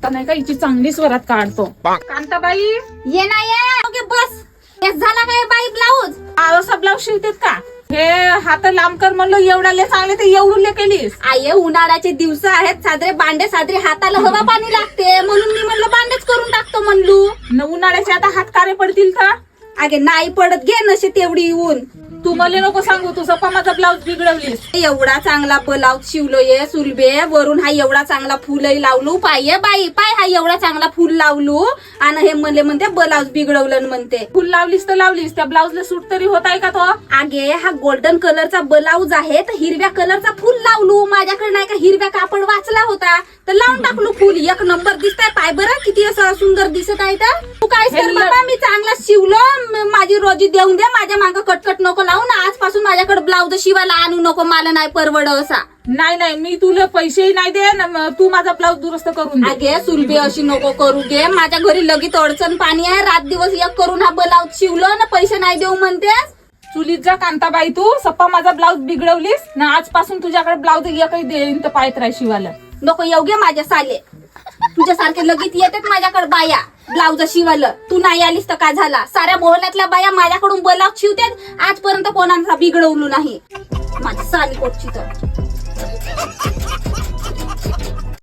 आता नाही का हिची चांगली स्वरात काढतो. कांताबाई ये ना ये. ओके बस. तेच झाला काय बाई ब्लाऊज? असा ब्लाऊज शिवतेत का? हे हात लांब कर म्हणलं, एवढ्याले चांगले ते एवढूले केलीस. आये उन्हाळ्याचे दिवस आहेत, साजरे बांडे साजरे हाताला हवा पाणी लागते म्हणून मी म्हणलं बांडेच करून टाकतो म्हणलू. उन्हाळ्याचे आता हात कारे पडतील का? अगे नाही पडत, घे नशे तेवढी येऊन. तू मला नको सांगू, तू सपा माझा ब्लाऊज बिघडवलीस. एवढा चांगला ब्लाऊज शिवलोय सुलभे, वरून हा एवढा चांगला फुलही लावलो. पाय बाई पाय, हा एवढा चांगला फुल लावलो आणि हे म्हणते ब्लाऊज बिघडवलं म्हणते. फुल लावलीस तर लावलीस, त्या ब्लाऊजला सूट तरी होत आहे का तो? अगे हा गोल्डन कलरचा ब्लाऊज आहे तर हिरव्या कलरचा फुल लावलो. माझ्याकडे नाही का हिरव्या कापड वाचला होता तर लावून टाकलो फुल. एक नंबर दिसताय, पाय बरं किती असं सुंदर दिसत आहे. तर तू काय कर बाबा, मी चांगला शिवलो, माझी रोजी देऊन दे. माझ्या मागं कटकट नको लावून. आजपासून माझ्याकडे ब्लाऊज शिवायला आणू नको, मला नाही परवड असा. नाही मी तुला पैसेही नाही दे, तू माझा ब्लाऊज दुरुस्त करून दे. अगे सुलभे अशी नको करू गे, माझ्या घरी लगेच अडचण पाणी आहे. रात दिवस एक करून हा ब्लाऊज शिवलो ना, पैसे नाही देऊ म्हणतेस. चुलीत जा कांताबाई, तू सप्पा माझा ब्लाऊज बिघडवलीस ना. आजपासून तुझ्याकडे ब्लाऊज एकही देईन तर पायत राह शिवायला. नको येऊ गे माझ्या साले, तुझ्यासारखे लगेच येतात माझ्याकडे बाया ब्लाऊज शिवायला. तू नाही आलीस तर काय झाला? साऱ्या मोहल्ल्यातल्या बाया माझ्याकडून ब्लाऊज शिवतात, आजपर्यंत कोणाचा बिघडवलो नाही. माझी साली कोटची तर